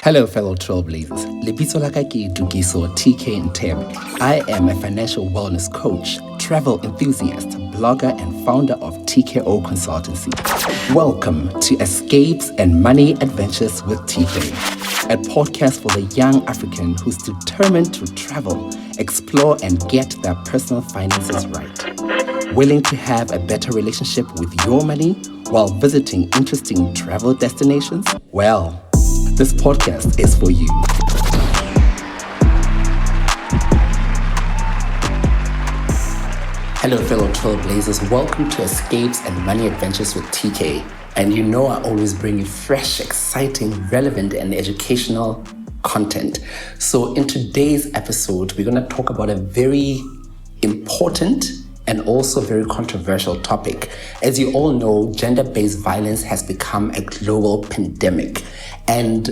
Hello, fellow trailblazers. Lebitso la ka ke Dukiso TK Ntebe. I am a financial wellness coach, travel enthusiast, blogger, and founder of TKO Consultancy. Welcome to Escapes and Money Adventures with TK, a podcast for the young African who's determined to travel, explore, and get their personal finances right. Willing to have a better relationship with your money while visiting interesting travel destinations? Well, this podcast is for you. Hello, fellow trailblazers. Welcome to Escapes and Money Adventures with TK. And you know I always bring you fresh, exciting, relevant, and educational content. So in today's episode, we're going to talk about a very important and also very controversial topic. As you all know, gender-based violence has become a global pandemic. And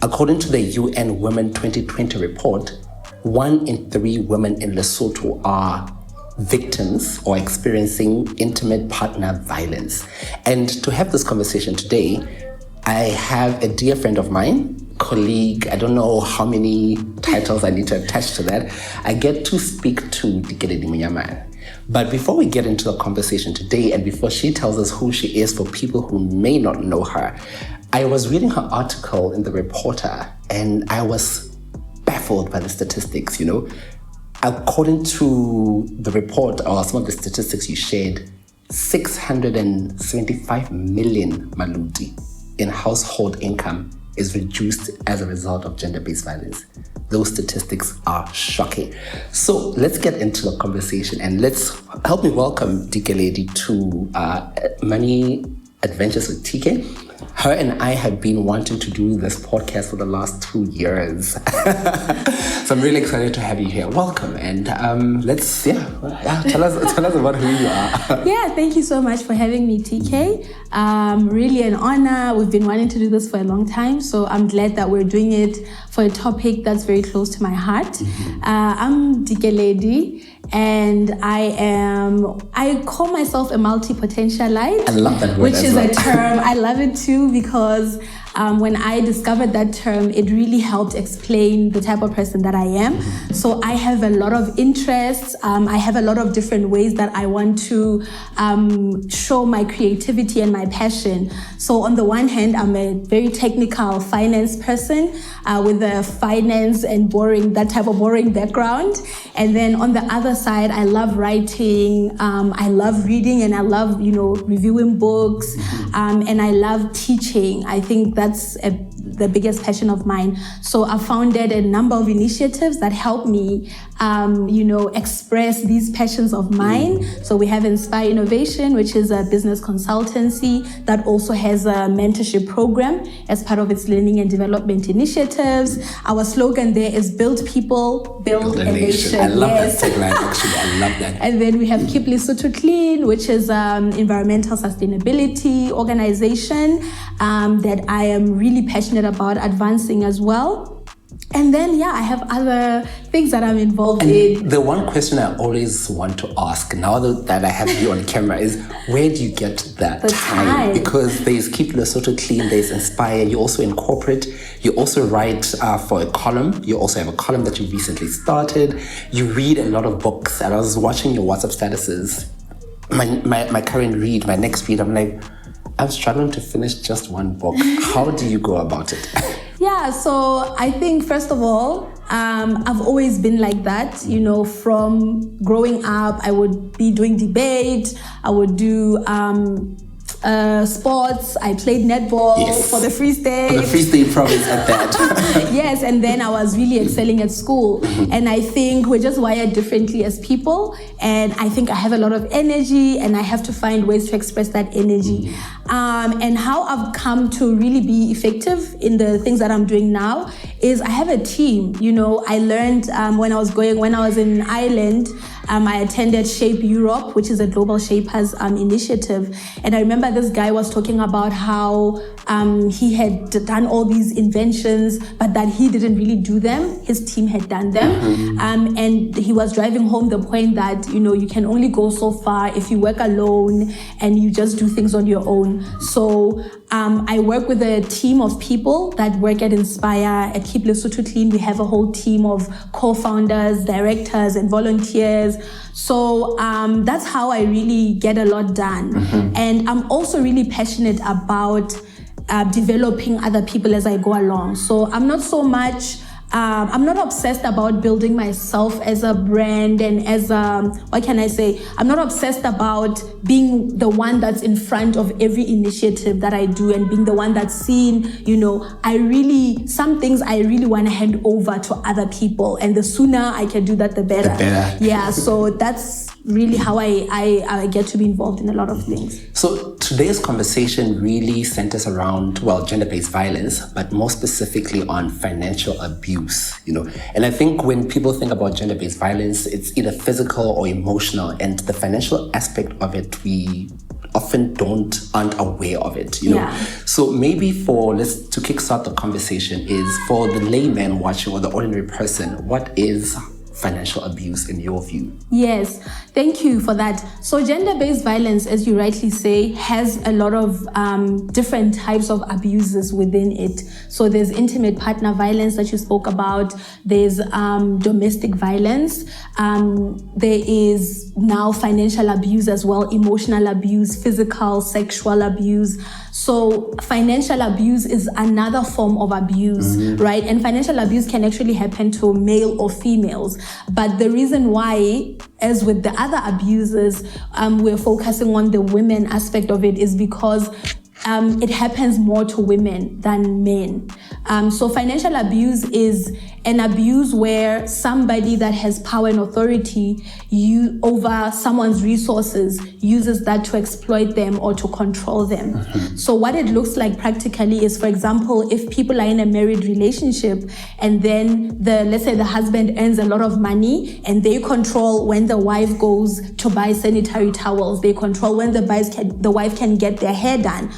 according to the UN Women 2020 report, 1 in 3 women in Lesotho are victims or experiencing intimate partner violence. And to have this conversation today, I have a dear friend of mine, colleague, I don't know how many titles I need to attach to that. I get to speak to Likeleli Mphutlane. But before we get into the conversation today, and before she tells us who she is for people who may not know her, I was reading her article in The Reporter, and I was baffled by the statistics, According to the report, or some of the statistics you shared, 675 million maluti in household income is reduced as a result of gender-based violence. Those statistics are shocking. So let's get into the conversation, and let's help me welcome Likeleli to Money Adventures with TK. Her and I have been wanting to do this podcast for the last 2 years. So I'm really excited to have you here. Welcome. And tell us about who you are. Yeah, thank you so much for having me, TK. Really an honor. We've been wanting to do this for a long time. So I'm glad that we're doing it for a topic that's very close to my heart. Mm-hmm. I'm Likeleli. And I call myself a multipotentialite. I love that word. Which is a term, I love it too, because when I discovered that term, it really helped explain the type of person that I am. Mm-hmm. So I have a lot of interests. I have a lot of different ways that I want to show my creativity and my passion. So on the one hand, I'm a very technical finance person with a finance and that type of boring background. And then on the other side, I love writing, I love reading, and I love, reviewing books, and I love teaching. I think that's the biggest passion of mine. So I founded a number of initiatives that help me, express these passions of mine. So we have Inspire Innovation, which is a business consultancy that also has a mentorship program as part of its learning and development initiatives. Our slogan there is build people, build a nation. I love that tagline, actually. I love that. And then we have Keep Lesotho Clean, which is environmental sustainability organization that I am really passionate about advancing as well. And then, I have other things that I'm involved in. The one question I always want to ask now that I have you on camera is, where do you get that time? Because there's Keep Lesotho Clean, there's Inspire, you also incorporate, you also write for a column. You also have a column that you recently started. You read a lot of books, and I was watching your WhatsApp statuses. My current read, my next read, I'm like, I'm struggling to finish just one book. How do you go about it? Yeah, so I think, first of all, I've always been like that. From growing up, I would be doing debate, I would do sports. I played netball for the Free State. For the Free State province at that. Yes, and then I was really excelling at school. Mm-hmm. And I think we're just wired differently as people. And I think I have a lot of energy, and I have to find ways to express that energy. Mm-hmm. And how I've come to really be effective in the things that I'm doing now is I have a team. I learned when I was in Ireland, I attended Shape Europe, which is a global shapers initiative. And I remember this guy was talking about how he had done all these inventions, but that he didn't really do them. His team had done them. Mm-hmm. And he was driving home the point that, you can only go so far if you work alone and you just do things on your own. So I work with a team of people that work at Inspire, at Keep Lesotho Clean. We have a whole team of co-founders, directors, and volunteers. So that's how I really get a lot done. And I'm also really passionate about developing other people as I go along. So I'm not so much, I'm not obsessed about building myself as a brand and as what can I say? I'm not obsessed about being the one that's in front of every initiative that I do and being the one that's seen. Some things I really want to hand over to other people, and the sooner I can do that, the better. Yeah, so that's really how I get to be involved in a lot of things. So today's conversation really centers around, gender-based violence, but more specifically on financial abuse, And I think when people think about gender-based violence, it's either physical or emotional, and the financial aspect of it, we often aren't aware of it, So maybe to kickstart the conversation is for the layman watching or the ordinary person, what is financial abuse in your view? Yes, thank you for that. So gender-based violence, as you rightly say, has a lot of different types of abuses within it. So there's intimate partner violence that you spoke about. There's domestic violence. There is now financial abuse as well, emotional abuse, physical, sexual abuse. So financial abuse is another form of abuse, right? And financial abuse can actually happen to male or females. But the reason why, as with the other abuses, we're focusing on the women aspect of it is because it happens more to women than men. So financial abuse is an abuse where somebody that has power and authority over someone's resources uses that to exploit them or to control them. So what it looks like practically is, for example, if people are in a married relationship and then let's say the husband earns a lot of money and they control when the wife goes to buy sanitary towels, they control when the wife can get their hair done.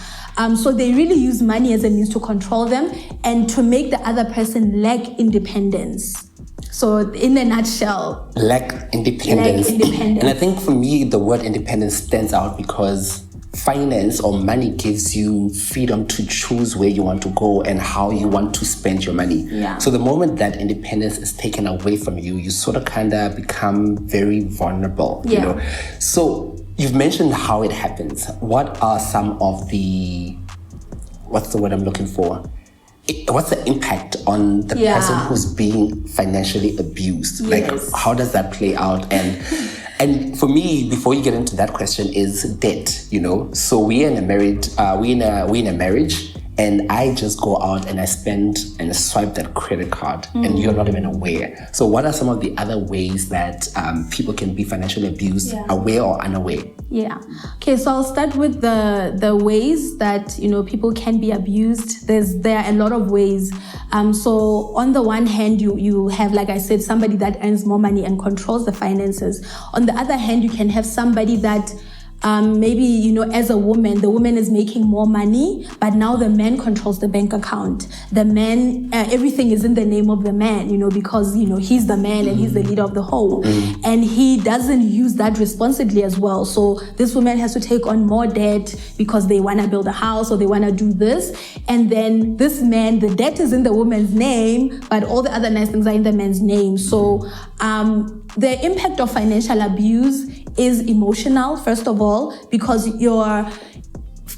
So they really use money as a means to control them and to make the other person lack independence. So in a nutshell, lack independence. And I think for me, the word independence stands out because finance or money gives you freedom to choose where you want to go and how you want to spend your money. So the moment that independence is taken away from you, you sort of kind of become very vulnerable, So you've mentioned how it happens. What are some of what's the word I'm looking for? What's the impact on the person who's being financially abused? Like, how does that play out? And for me, before you get into that question, is debt, So we're in a marriage, and I just go out and I spend and swipe that credit card, and you're not even aware. So what are some of the other ways that people can be financially abused, aware or unaware? Okay, so I'll start with the ways that people can be abused. There are a lot of ways. So on the one hand, you have, like I said, somebody that earns more money and controls the finances. On the other hand, you can have somebody that maybe, as a woman, the woman is making more money, but now the man controls the bank account. The man, everything is in the name of the man, because, he's the man and he's the leader of the whole. And he doesn't use that responsibly as well. So this woman has to take on more debt because they want to build a house or they want to do this. And then this man, the debt is in the woman's name, but all the other nice things are in the man's name. So the impact of financial abuse is emotional, first of all, because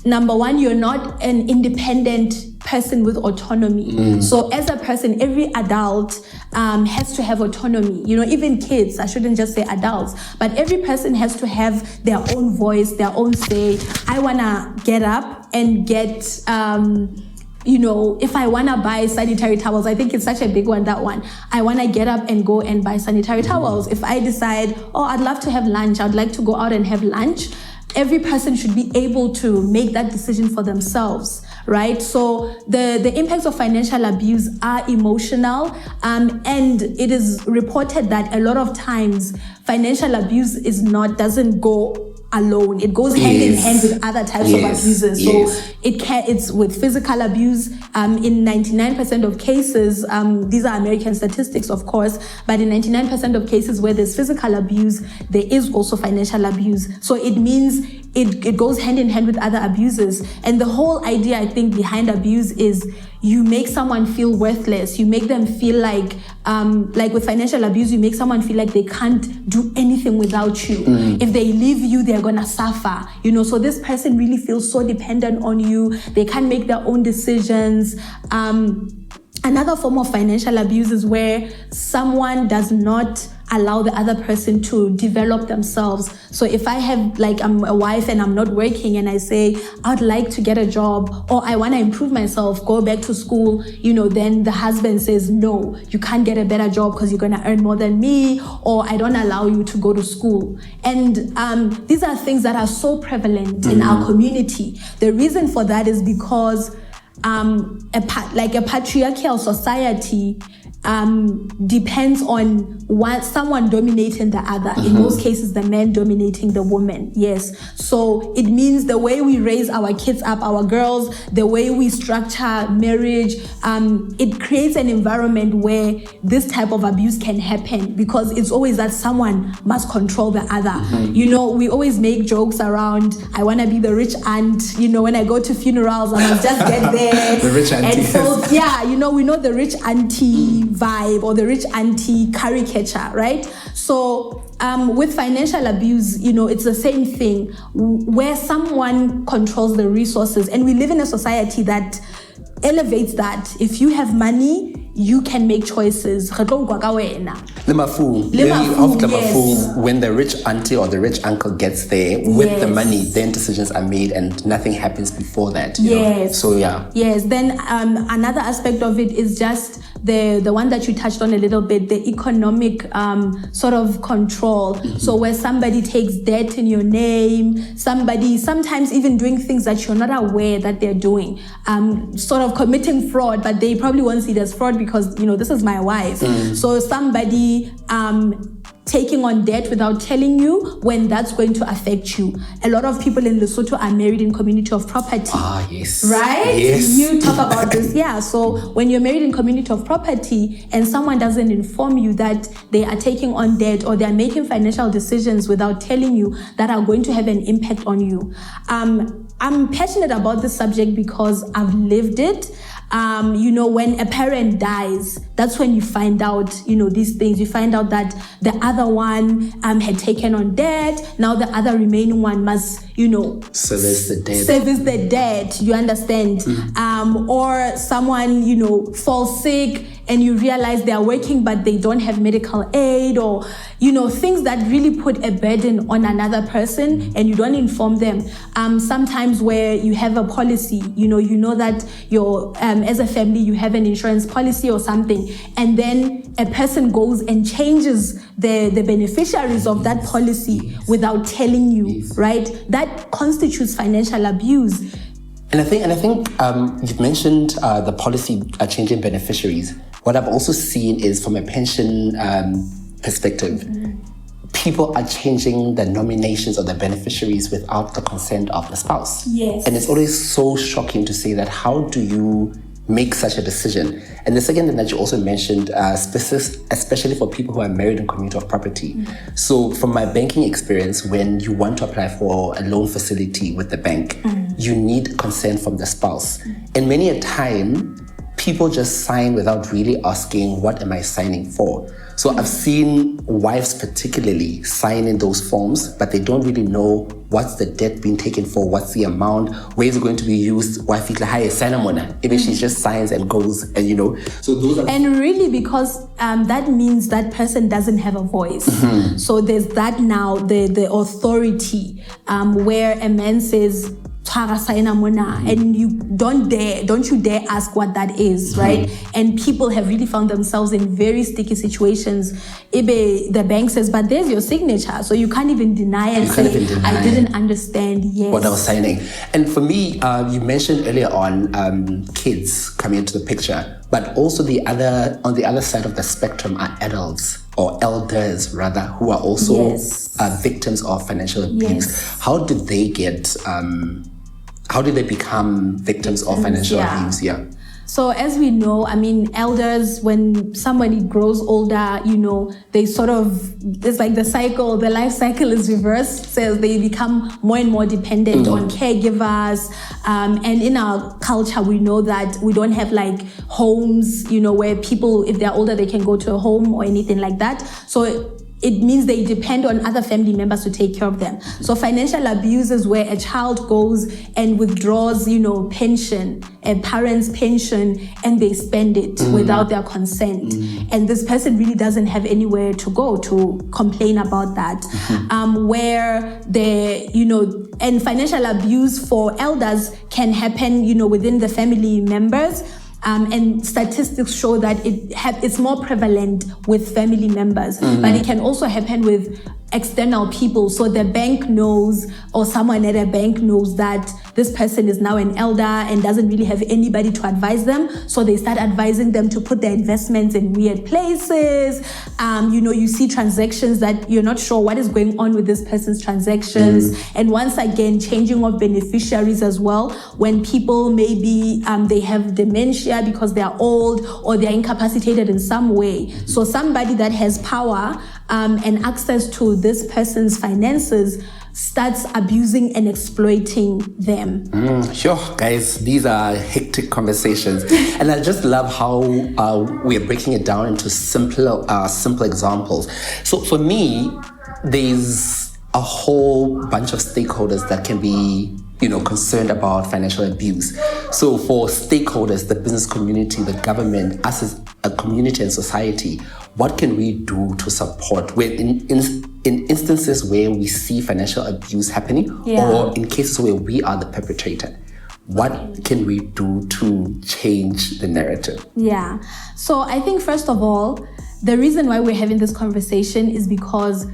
number one, you're not an independent person with autonomy. So as a person, every adult has to have autonomy. Even kids, I shouldn't just say adults, but every person has to have their own voice, their own say. I want to get up and get... if I want to buy sanitary towels, I think it's such a big one, that one. I want to get up and go and buy sanitary towels. If I decide, I'd love to have lunch, I'd like to go out and have lunch, every person should be able to make that decision for themselves, right? So the impacts of financial abuse are emotional, and it is reported that a lot of times financial abuse doesn't go alone. It goes hand in hand with other types of abuses. So it's with physical abuse. In 99% of cases, these are American statistics, of course, but in 99% of cases where there's physical abuse, there is also financial abuse. So it means it goes hand in hand with other abuses. And the whole idea, I think, behind abuse is you make someone feel worthless. You make them feel like with financial abuse, you make someone feel like they can't do anything without you. If they leave you, they're gonna suffer. So this person really feels so dependent on you. They can't make their own decisions. Another form of financial abuse is where someone does not allow the other person to develop themselves. So if I have, I'm a wife and I'm not working and I say, I'd like to get a job or I want to improve myself, go back to school, then the husband says, no, you can't get a better job because you're going to earn more than me, or I don't allow you to go to school. And these are things that are so prevalent in our community. The reason for that is because a patriarchal society depends on someone dominating the other. In most cases, the man dominating the woman. Yes. So it means the way we raise our kids up, our girls, the way we structure marriage, it creates an environment where this type of abuse can happen because it's always that someone must control the other. We always make jokes around, I want to be the rich aunt. When I go to funerals, I must just get there. The rich auntie. And so, we know the rich auntie vibe or the rich auntie caricature, right? So with financial abuse, it's the same thing where someone controls the resources, and we live in a society that elevates that. If you have money, you can make choices. Yes. When the rich auntie or the rich uncle gets there with the money, then decisions are made and nothing happens before that. Yes. So yeah. Yes. Then another aspect of it is just the one that you touched on a little bit, the economic sort of control. So where somebody takes debt in your name, somebody sometimes even doing things that you're not aware that they're doing, sort of committing fraud, but they probably won't see it as fraud because, this is my wife. So somebody taking on debt without telling you when that's going to affect you. A lot of people in Lesotho are married in community of property. Ah, yes. Right? Yes. You talk about this. Yeah. So when you're married in community of property and someone doesn't inform you that they are taking on debt or they're making financial decisions without telling you that are going to have an impact on you. I'm passionate about this subject because I've lived it. When a parent dies, that's when you find out, these things. You find out that the other one had taken on debt. Now the other remaining one must, service the debt. You understand? Or someone, falls sick and you realize they are working but they don't have medical aid, or things that really put a burden on another person and you don't inform them. Sometimes where you have a policy, you know that you're as a family you have an insurance policy or something, and then a person goes and changes the beneficiaries of that policy without telling you, right? That constitutes financial abuse. And I think you've mentioned the policy changing beneficiaries. What I've also seen is from a pension perspective, people are changing the nominations of the beneficiaries without the consent of the spouse. Yes. And it's always so shocking to say that, how do you make such a decision? And the second thing that you also mentioned, especially for people who are married in community of property. So from my banking experience, when you want to apply for a loan facility with the bank, you need consent from the spouse. And many a time, people just sign without really asking, what am I signing for? So I've seen wives particularly sign in those forms, but they don't really know what's the debt being taken for, what's the amount, where is it going to be used, why maybe she just signs and goes, and so those are... And really, because that means that person doesn't have a voice. So there's that now, the authority, where a man says, and you don't you dare ask what that is, right? And people have really found themselves in very sticky situations. The bank says, but there's your signature, so you can't even deny and say, I didn't understand what I was signing. And for me, you mentioned earlier on kids coming into the picture, but also on the other side of the spectrum are adults, or elders rather, who are also victims of financial abuse. How did they become victims of financial abuse? So as we know, I mean, elders, when somebody grows older, they sort of, it's like the life cycle is reversed. So they become more and more dependent on caregivers. And in our culture, we know that we don't have like homes, where people, if they're older, they can go to a home or anything like that. So it means they depend on other family members to take care of them. So financial abuse is where a child goes and withdraws, pension, a parent's pension, and they spend it without their consent. And this person really doesn't have anywhere to go to complain about that. And financial abuse for elders can happen, within the family members. And statistics show that it's more prevalent with family members, but it can also happen with external people. So the bank knows, or someone at a bank knows, that this person is now an elder and doesn't really have anybody to advise them. So they start advising them to put their investments in weird places. You see transactions that you're not sure what is going on with this person's transactions. And once again, changing of beneficiaries as well. When people maybe they have dementia because they are old or they are incapacitated in some way. So somebody that has power and access to this person's finances starts abusing and exploiting them. Sure, guys, these are hectic conversations. And I just love how we are breaking it down into simple examples. So for me, there's a whole bunch of stakeholders that can be concerned about financial abuse. So for stakeholders, the business community, the government, us as a community and society, what can we do to support in instances where we see financial abuse happening, or in cases where we are the perpetrator? What can we do to change the narrative? Yeah. So I think, first of all, the reason why we're having this conversation is because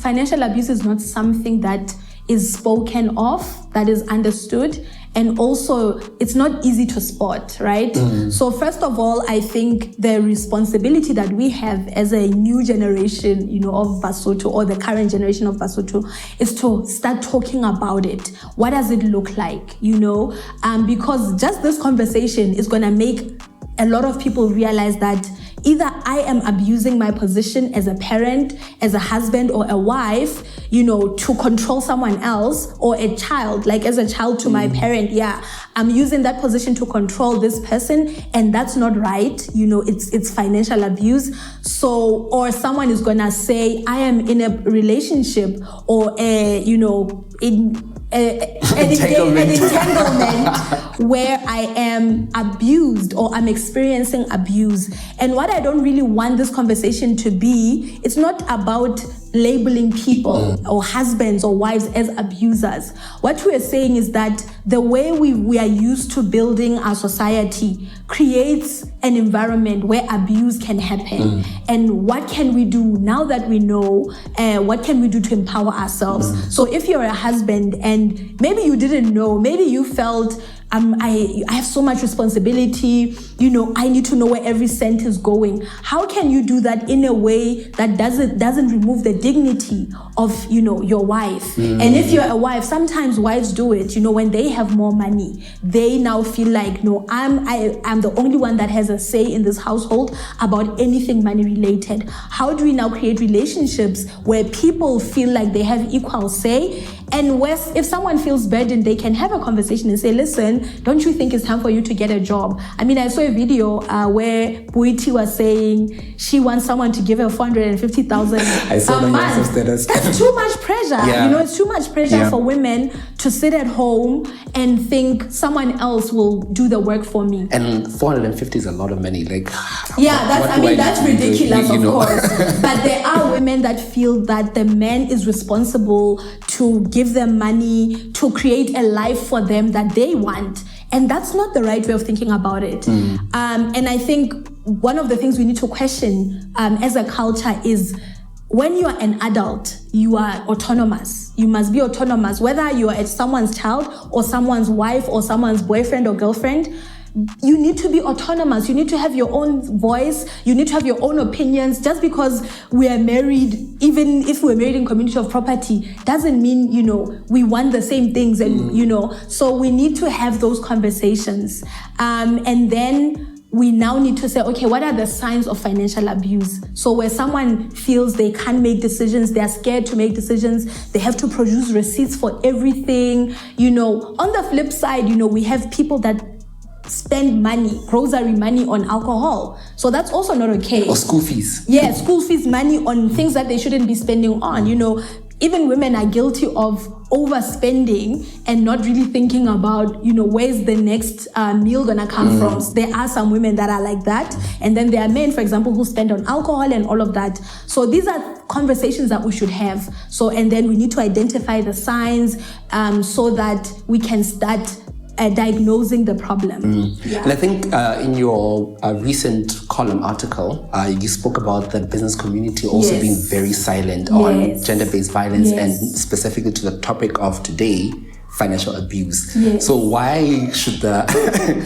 financial abuse is not something that is spoken of, that is understood, and also it's not easy to spot, right? So first of all, I think the responsibility that we have as a new generation, of Basotho, or the current generation of Basotho, is to start talking about it. What does it look like, because just this conversation is going to make a lot of people realize that either I am abusing my position as a parent, as a husband or a wife, to control someone else, or a child, like as a child to my parent. Yeah, I'm using that position to control this person, and that's not right. It's financial abuse. So, or someone is gonna say, I am in a relationship or an entanglement where I am abused or I'm experiencing abuse. And what I don't really want this conversation to be, it's not about labeling people or husbands or wives as abusers. What we are saying is that the way we are used to building our society creates an environment where abuse can happen. And what can we do now that we know? What can we do to empower ourselves? So if you're a husband and maybe you didn't know, maybe you felt, I have so much responsibility, I need to know where every cent is going. How can you do that in a way that doesn't remove the dignity of, your wife? And if you're a wife, sometimes wives do it, when they have more money, they now feel like, no, I'm the only one that has a say in this household about anything money related. How do we now create relationships where people feel like they have equal say? And if someone feels burdened, they can have a conversation and say, listen, don't you think it's time for you to get a job? I mean, I saw a video where Buiti was saying she wants someone to give her 450,000 a month. That's too much pressure. Yeah. It's too much pressure for women to sit at home and think someone else will do the work for me. And 450 is a lot of money. That's ridiculous, of course. But there are women that feel that the man is responsible to give them money, to create a life for them that they want. And that's not the right way of thinking about it. And I think one of the things we need to question as a culture is, when you are an adult, you are autonomous. You must be autonomous, whether you are someone's child or someone's wife or someone's boyfriend or girlfriend. you need to be autonomous. You need to have your own voice. You need to have your own opinions. Just because we are married, even if we're married in community of property, doesn't mean, we want the same things. And, so we need to have those conversations. And then we now need to say, okay, what are the signs of financial abuse? So where someone feels they can't make decisions, they're scared to make decisions, they have to produce receipts for everything. On the flip side, we have people that spend money, grocery money on alcohol. So that's also not okay. Or school fees. Yeah, school fees, money on things that they shouldn't be spending on. Even women are guilty of overspending and not really thinking about, where's the next meal gonna come from. So there are some women that are like that. And then there are men, for example, who spend on alcohol and all of that. So these are conversations that we should have. So, and then we need to identify the signs so that we can start diagnosing the problem. Yeah. And I think in your recent column article, you spoke about the business community also being very silent on gender-based violence and specifically to the topic of today, financial abuse. So why should the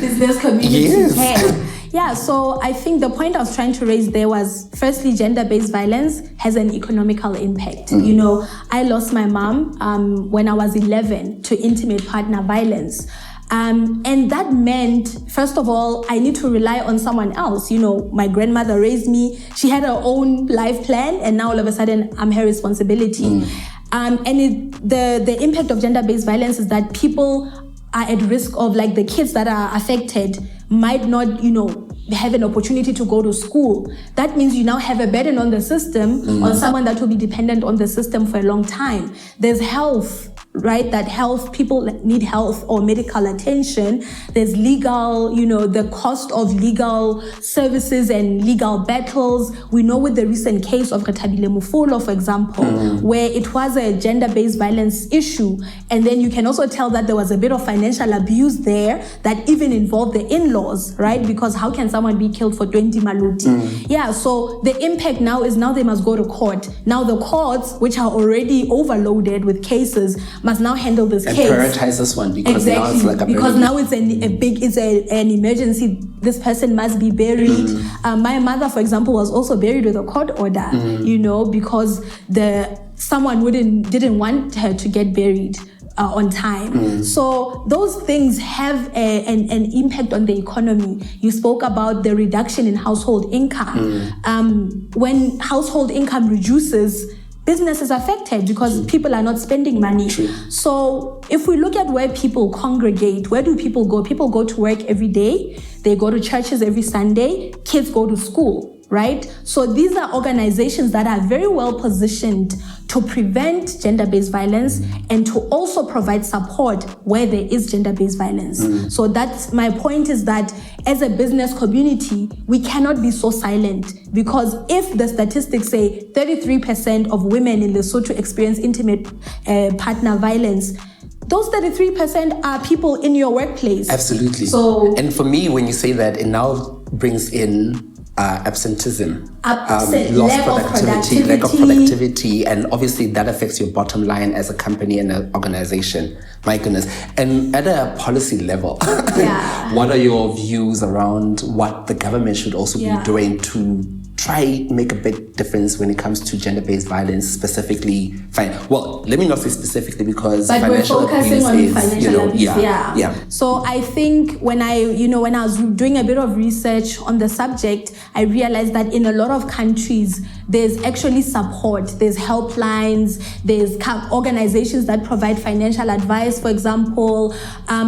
business community care? Yeah, so I think the point I was trying to raise there was, firstly, gender-based violence has an economical impact. I lost my mom when I was 11 to intimate partner violence. And that meant, first of all, I need to rely on someone else. My grandmother raised me. She had her own life plan, and now all of a sudden, I'm her responsibility. The impact of gender-based violence is that people are at risk of, like, the kids that are affected might not, have an opportunity to go to school. That means you now have a burden on the system, on someone that will be dependent on the system for a long time. There's health, right? That health, people need health or medical attention. There's legal, the cost of legal services and legal battles. We know with the recent case of Likeleli Mphutlane, for example, where it was a gender-based violence issue. And then you can also tell that there was a bit of financial abuse there that even involved the in-laws, right? Because how can someone be killed for 20 maluti? Yeah, so the impact now is they must go to court. Now the courts, which are already overloaded with cases, must now handle this case. And prioritize this one because now it's like now it's an emergency. This person must be buried. My mother, for example, was also buried with a court order, because someone didn't want her to get buried on time. So those things have an impact on the economy. You spoke about the reduction in household income. When household income reduces, business is affected because people are not spending money. So if we look at where people congregate, where do people go? People go to work every day. They go to churches every Sunday. Kids go to school, right? So these are organizations that are very well positioned to prevent gender-based violence and to also provide support where there is gender-based violence. So that's my point, is that as a business community, we cannot be so silent, because if the statistics say 33% of women in Lesotho experience intimate partner violence, those 33% are people in your workplace. Absolutely. So, and for me, when you say that, it now brings in absenteeism, lost productivity, lack of productivity, and obviously that affects your bottom line as a company and an organization. My goodness. And at a policy level, what are your views around what the government should also be doing to try make a big difference when it comes to gender-based violence, specifically? Well, let me not say specifically, because financial abuse is, financial abuse. So I think when I was doing a bit of research on the subject, I realized that in a lot of countries, there's actually support. There's helplines. There's organizations that provide financial advice, for example.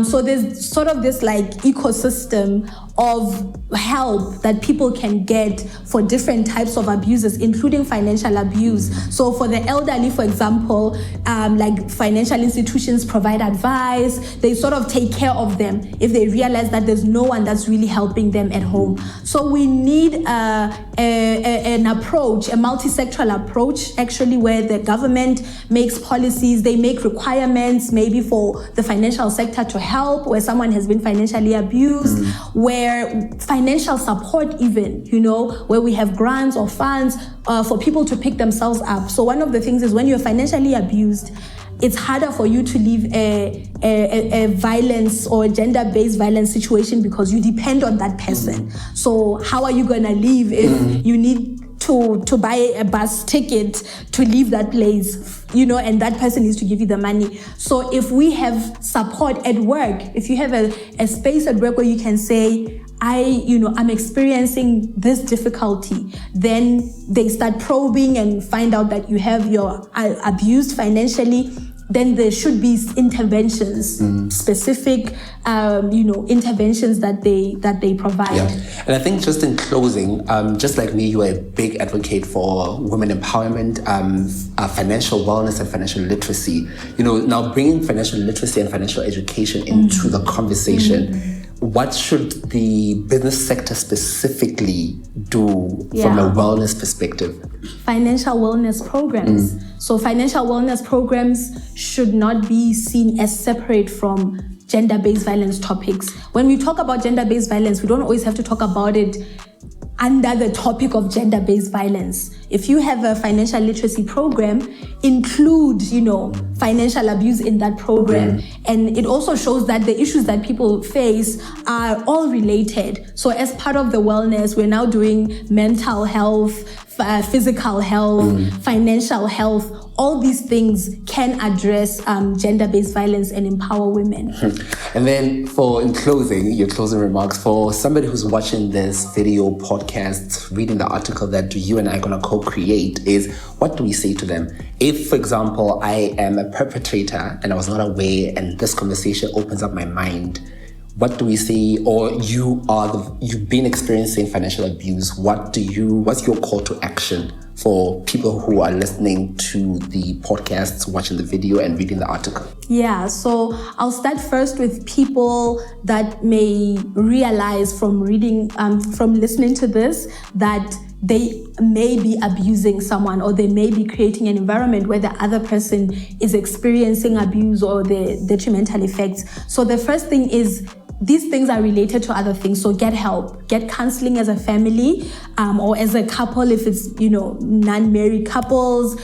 So there's sort of this like ecosystem of help that people can get for different types of abuses, including financial abuse. So for the elderly, for example, like financial institutions provide advice. They sort of take care of them if they realize that there's no one that's really helping them at home. So we need an approach, a multi-sectoral approach, actually, where the government makes policies, they make requirements maybe for the financial sector to help where someone has been financially abused, where financial support even, where we have grants or funds for people to pick themselves up. So one of the things is when you're financially abused, it's harder for you to leave a violence or gender-based violence situation because you depend on that person. So how are you gonna leave if you need to buy a bus ticket to leave that place, and that person needs to give you the money. So if we have support at work, if you have a space at work where you can say, I'm experiencing this difficulty, then they start probing and find out that you're abused financially, then there should be interventions, specific, interventions that they provide. Yeah. And I think just in closing, just like me, you are a big advocate for women empowerment, financial wellness and financial literacy. Now bringing financial literacy and financial education into the conversation, what should the business sector specifically do from a wellness perspective? Financial wellness programs. So financial wellness programs should not be seen as separate from gender-based violence topics. When we talk about gender-based violence, we don't always have to talk about it under the topic of gender-based violence. If you have a financial literacy program, include, financial abuse in that program. And it also shows that the issues that people face are all related. So as part of the wellness, we're now doing mental health, physical health, financial health. All these things can address gender-based violence and empower women. And then in closing, your closing remarks, for somebody who's watching this video podcast, reading the article that you and I are going to co-create, is what do we say to them? If, for example, I am a perpetrator and I was not aware and this conversation opens up my mind, what do we say? Or you've been experiencing financial abuse. What's your call to action for people who are listening to the podcasts, watching the video and reading the article? Yeah, so I'll start first with people that may realize from listening to this that they may be abusing someone, or they may be creating an environment where the other person is experiencing abuse or the detrimental effects. So the first thing is, these things are related to other things. So get help, get counseling as a family, or as a couple, if it's, non-married couples,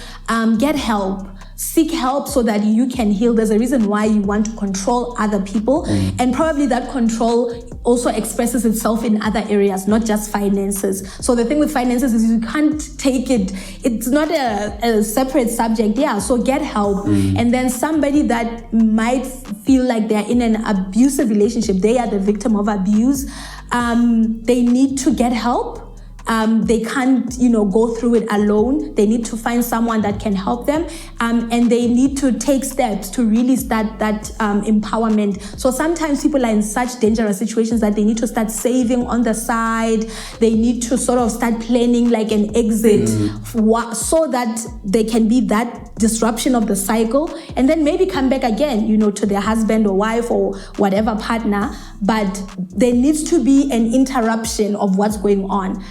get help. Seek help so that you can heal. There's a reason why you want to control other people. And probably that control also expresses itself in other areas, not just finances. So the thing with finances is you can't take it. It's not a separate subject. Yeah, so get help. And then somebody that might feel like they're in an abusive relationship, they are the victim of abuse, they need to get help. They can't, go through it alone. They need to find someone that can help them, and they need to take steps to really start that empowerment. So sometimes people are in such dangerous situations that they need to start saving on the side. They need to sort of start planning like an exit so that they can be that disruption of the cycle, and then maybe come back again, to their husband or wife or whatever partner. But there needs to be an interruption of what's going on.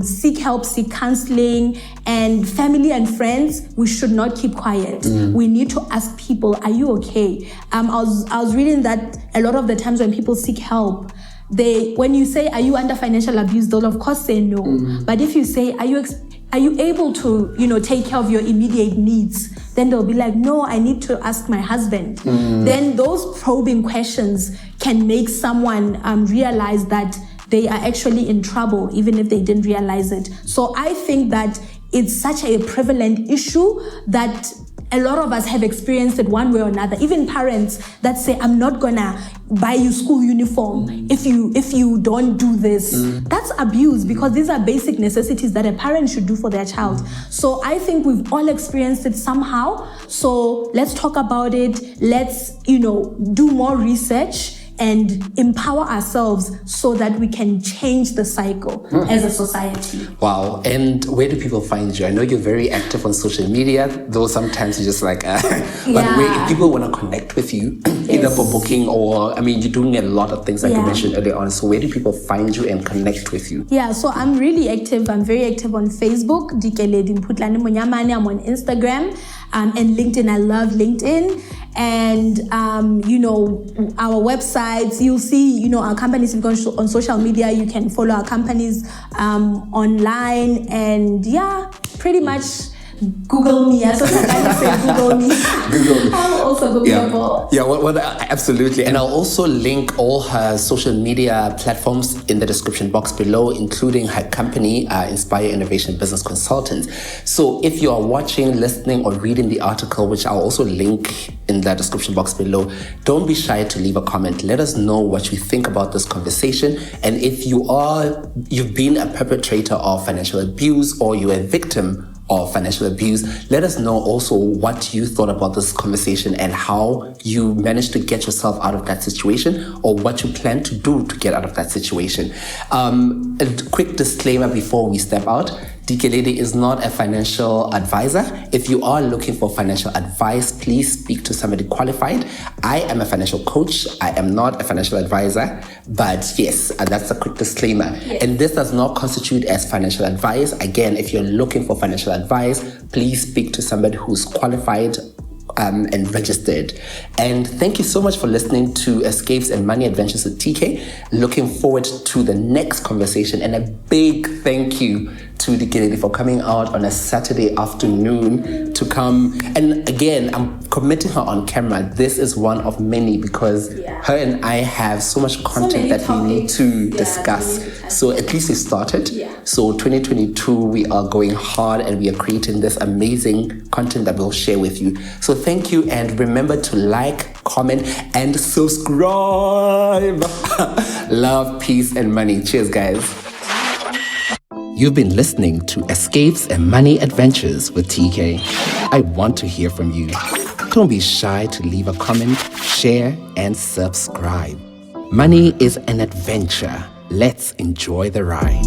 Seek help, seek counseling, and family and friends, we should not keep quiet. We need to ask people, are you okay? I was reading that a lot of the times when people seek help, when you say, are you under financial abuse, they'll of course say no. But if you say, are you able to, take care of your immediate needs? Then they'll be like, no, I need to ask my husband. Then those probing questions can make someone realize that they are actually in trouble, even if they didn't realize it. So I think that it's such a prevalent issue that a lot of us have experienced it one way or another. Even parents that say, I'm not gonna buy you school uniform if you don't do this. That's abuse, because these are basic necessities that a parent should do for their child. So I think we've all experienced it somehow. So let's talk about it. Let's, do more research and empower ourselves so that we can change the cycle as a society. Wow. And where do people find you? I know you're very active on social media, though sometimes you're just like, but if people want to connect with you, either for booking or, you're doing a lot of things like you mentioned earlier on. So where do people find you and connect with you? Yeah, so I'm really active. I'm very active on Facebook, Likeleli Mphutlane Monyamane. I'm on Instagram and LinkedIn. I love LinkedIn. And, our websites, you'll see, our companies on social media. You can follow our companies online. And pretty much Google me. I say Google me. Google. I'm also Googleable. Yeah, well, absolutely. And I'll also link all her social media platforms in the description box below, including her company, Inspire Innovation Business Consultants. So if you are watching, listening, or reading the article, which I'll also link in the description box below, don't be shy to leave a comment. Let us know what you think about this conversation. And if you've been a perpetrator of financial abuse, or you're a victim of financial abuse, let us know also what you thought about this conversation and how you managed to get yourself out of that situation, or what you plan to do to get out of that situation. A quick disclaimer before we step out: Likeleli is not a financial advisor. If you are looking for financial advice, please speak to somebody qualified. I am a financial coach. I am not a financial advisor, but yes, that's a quick disclaimer. Yes. And this does not constitute as financial advice. Again, if you're looking for financial advice, please speak to somebody who's qualified and registered. And thank you so much for listening to Escapes and Money Adventures with TK. Looking forward to the next conversation, and a big thank you to Likeleli for coming out on a Saturday afternoon to come. And again, I'm committing her on camera. This is one of many, because her and I have so much content that we need to discuss. So at least we started. So 2022, we are going hard, and we are creating this amazing content that we'll share with you. So thank you, and remember to like, comment, and subscribe. Love, peace, and money. Cheers, guys. You've been listening to Escapes and Money Adventures with TK. I want to hear from you. Don't be shy to leave a comment, share, and subscribe. Money is an adventure. Let's enjoy the ride.